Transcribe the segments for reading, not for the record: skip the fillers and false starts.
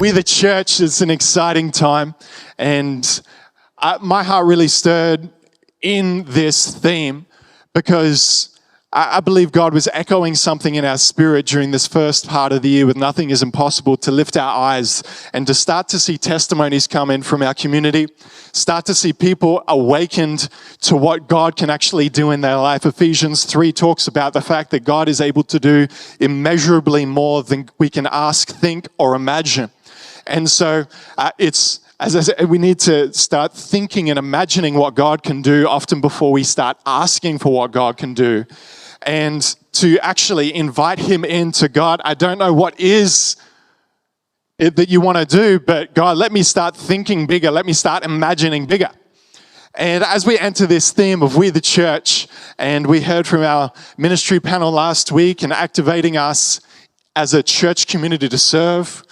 We the church, it's an exciting time, and my heart really stirred in this theme because I believe God was echoing something in our spirit during this first part of the year with Nothing is Impossible, to lift our eyes and to start to see testimonies come in from our community, start to see people awakened to what God can actually do in their life. Ephesians 3 talks about the fact that God is able to do immeasurably more than we can ask, think, or imagine. And so as I said, we need to start thinking and imagining what God can do often before we start asking for what God can do. And to actually invite him into, God, I don't know what is it that you want to do, but God, let me start thinking bigger. Let me start imagining bigger. And as we enter this theme of We the Church, and we heard from our ministry panel last week and activating us as a church community to serve.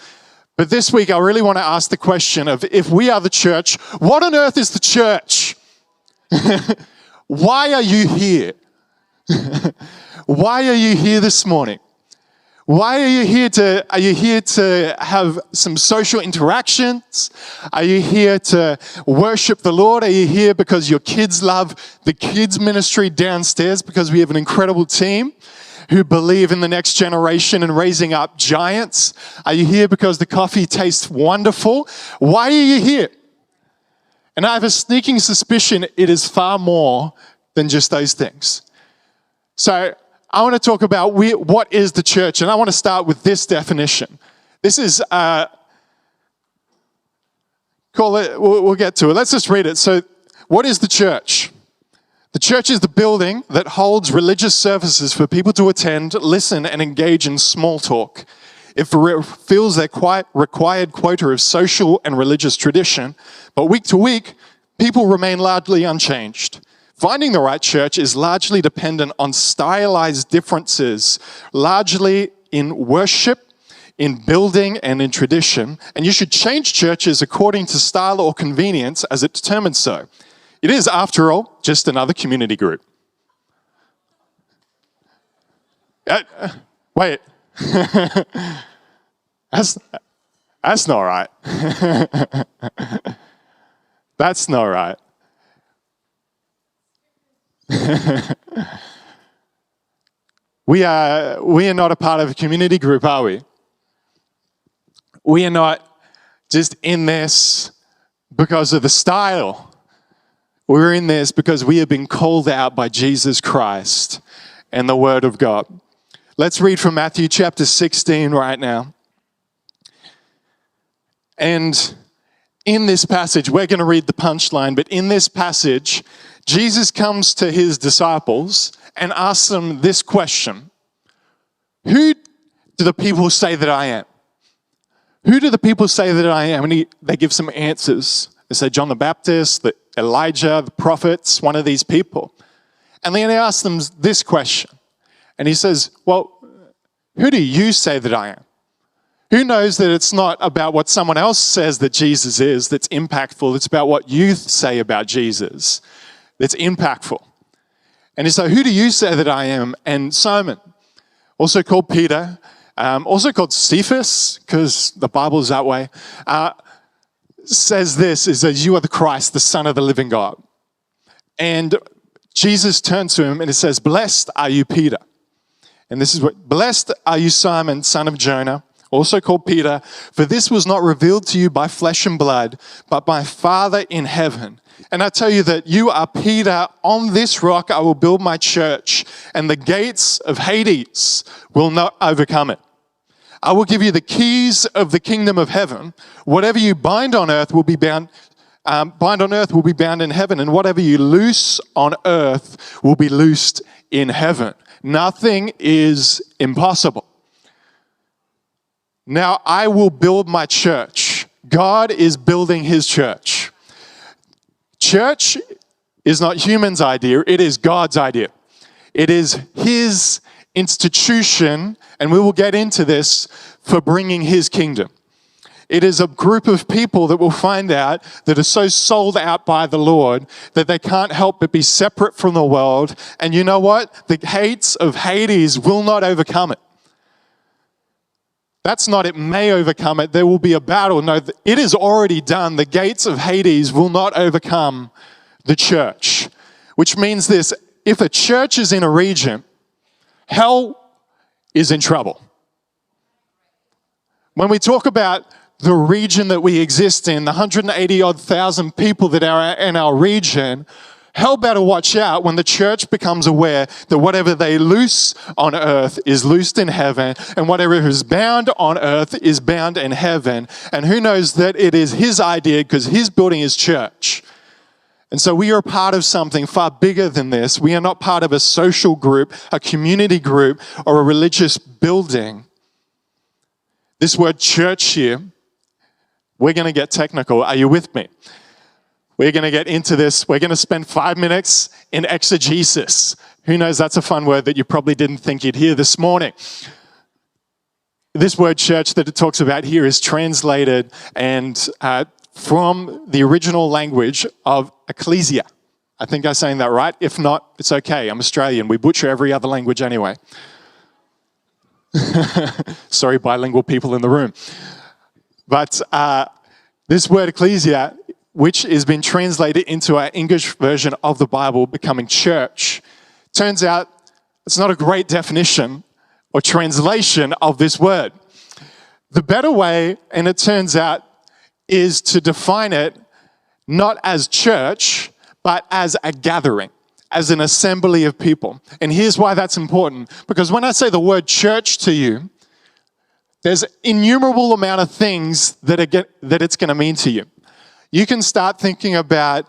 But this week, I really want to ask the question of, if we are the church, what on earth is the church? Why are you here? Why are you here this morning? Why are you here to have some social interactions? Are you here to worship the Lord? Are you here because your kids love the kids ministry downstairs, because we have an incredible team who believe in the next generation and raising up giants? Are you here because the coffee tastes wonderful? Why are you here? And I have a sneaking suspicion it is far more than just those things. So I want to talk about what is the church, and I want to start with this definition. This is, we'll get to it. Let's just read it. So what is the church? The church is the building that holds religious services for people to attend, listen, and engage in small talk. It fulfills their required quota of social and religious tradition, but week to week, people remain largely unchanged. Finding the right church is largely dependent on stylized differences, largely in worship, in building, and in tradition. And you should change churches according to style or convenience as it determines so. It is, after all, just another community group. Wait. That's not right. That's not right. We are not a part of a community group, are we? We are not just in this because of the style. We're in this because we have been called out by Jesus Christ and the Word of God. Let's read from Matthew chapter 16 right now. And in this passage, we're going to read the punchline, but in this passage, Jesus comes to his disciples and asks them this question: who do the people say that I am? Who do the people say that I am? And they give some answers. They say John the Baptist, Elijah, the prophets, one of these people. And then he asks them this question. And he says, well, who do you say that I am? Who knows that it's not about what someone else says that Jesus is that's impactful. It's about what you say about Jesus that's impactful. And so who do you say that I am? And Simon, also called Peter, also called Cephas, because the Bible is that way, says this, is that you are the Christ, the Son of the living God. And Jesus turns to him and it says, blessed are you, Peter. And this is what, blessed are you, Simon, son of Jonah, also called Peter, for this was not revealed to you by flesh and blood, but by Father in heaven. And I tell you that you are Peter, on this rock I will build my church, and the gates of Hades will not overcome it. I will give you the keys of the kingdom of heaven. Whatever you bind on earth will be bound in heaven, and whatever you loose on earth will be loosed in heaven. Nothing is impossible. Now I will build my church. God is building his church. Church is not humans' idea, it is God's idea. It is his institution, and we will get into this, for bringing his kingdom. It is a group of people that will find out that are so sold out by the Lord that they can't help but be separate from the world. And you know what? The gates of Hades will not overcome it. That's not it may overcome it. There will be a battle. No, it is already done. The gates of Hades will not overcome the church. Which means this, if a church is in a region, hell is in trouble. When we talk about the region that we exist in, the 180,000 people that are in our region, hell better watch out when the church becomes aware that whatever they loose on earth is loosed in heaven, and whatever is bound on earth is bound in heaven. And who knows that it is his idea because he's building his church. And so we are part of something far bigger than this. We are not part of a social group, a community group, or a religious building. This word church here, we're going to get technical. Are you with me? We're going to get into this. We're going to spend 5 minutes in exegesis. Who knows, that's a fun word that you probably didn't think you'd hear this morning. This word church that it talks about here is translated and from the original language of ecclesia. I think I'm saying that right. If not, it's okay. I'm Australian. We butcher every other language anyway. Sorry, bilingual people in the room. But this word ecclesia, which has been translated into our English version of the Bible, becoming church, turns out it's not a great definition or translation of this word. The better way, and it turns out, is to define it not as church, but as a gathering, as an assembly of people. And here's why that's important. Because when I say the word church to you, there's innumerable amount of things that it's going to mean to you. You can start thinking about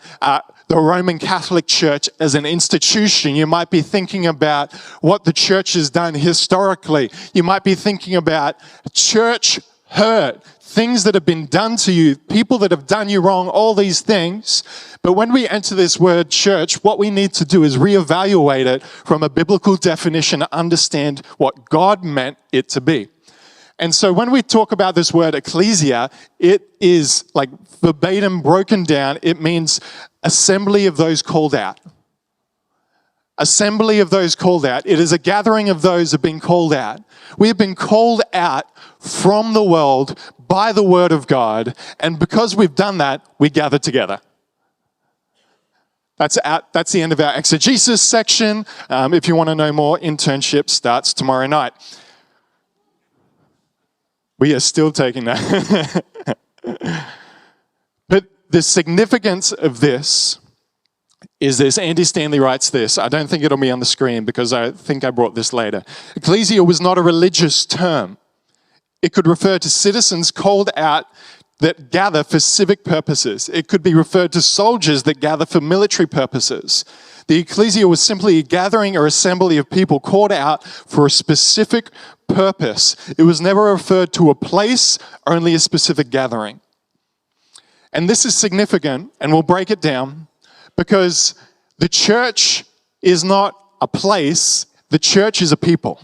the Roman Catholic Church as an institution. You might be thinking about what the church has done historically. You might be thinking about church hurt, things that have been done to you, people that have done you wrong, all these things. But when we enter this word church, what we need to do is reevaluate it from a biblical definition and understand what God meant it to be. And so when we talk about this word ecclesia, it is like verbatim broken down. It means assembly of those called out. Assembly of those called out. It is a gathering of those who have been called out. We have been called out from the world by the word of God. And because we've done that, we gather together. That's the end of our exegesis section. If you want to know more, internship starts tomorrow night. We are still taking that. But the significance of this is this. Andy Stanley writes this. I don't think it'll be on the screen because I think I brought this later. Ecclesia was not a religious term. It could refer to citizens called out that gather for civic purposes. It could be referred to soldiers that gather for military purposes. The ecclesia was simply a gathering or assembly of people called out for a specific purpose. It was never referred to a place, only a specific gathering. And this is significant, and we'll break it down, because the church is not a place, the church is a people.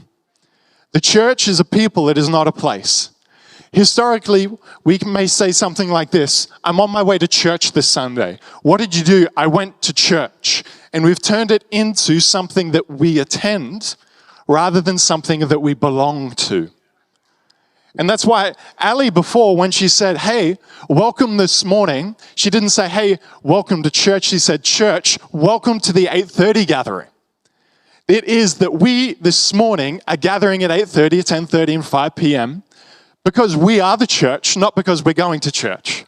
The church is a people, it is not a place. Historically, we may say something like this: I'm on my way to church this Sunday. What did you do? I went to church. And we've turned it into something that we attend rather than something that we belong to. And that's why Ali before, when she said, hey, welcome this morning, she didn't say, hey, welcome to church. She said, church, welcome to the 8:30 gathering. It is that we this morning are gathering at 8:30, 10:30 and 5 p.m. because we are the church, not because we're going to church.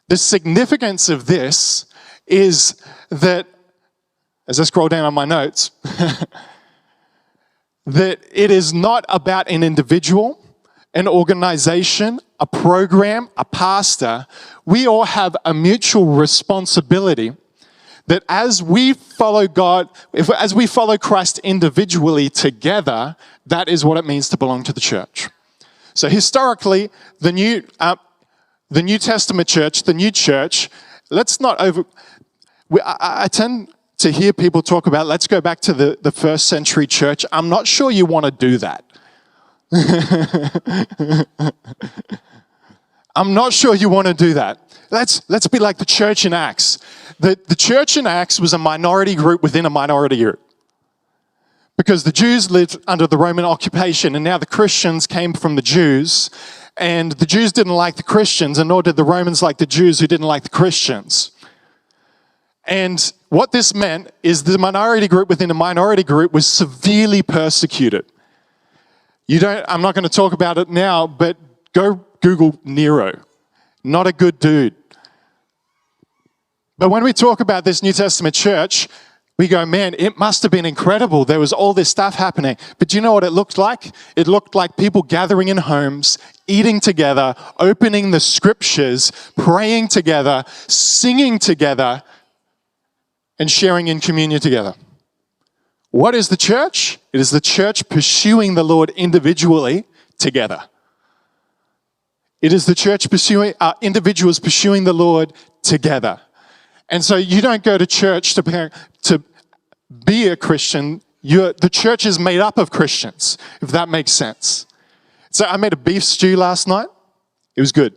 The significance of this is that, as I scroll down on my notes, that it is not about an individual, an organization, a program, a pastor. We all have a mutual responsibility that as we follow God, as we follow Christ individually together, that is what it means to belong to the church. So historically, the New Testament church, the new church, let's not I tend to hear people talk about, let's go back to the first century church. I'm not sure you want to do that. I'm not sure you want to do that. Let's be like the church in Acts. The church in Acts was a minority group within a minority group. Because the Jews lived under the Roman occupation, and now the Christians came from the Jews, and the Jews didn't like the Christians, and nor did the Romans like the Jews who didn't like the Christians. And what this meant is the minority group within a minority group was severely persecuted. I'm not going to talk about it now, but go Google Nero. Not a good dude. But when we talk about this New Testament church, we go, man, it must have been incredible. There was all this stuff happening. But do you know what it looked like? It looked like people gathering in homes, eating together, opening the scriptures, praying together, singing together, and sharing in communion together. What is the church? It is the church pursuing the Lord individually together. It is the church pursuing, individuals pursuing the Lord together. And so you don't go to church to be a Christian. The church is made up of Christians, if that makes sense. So I made a beef stew last night. It was good.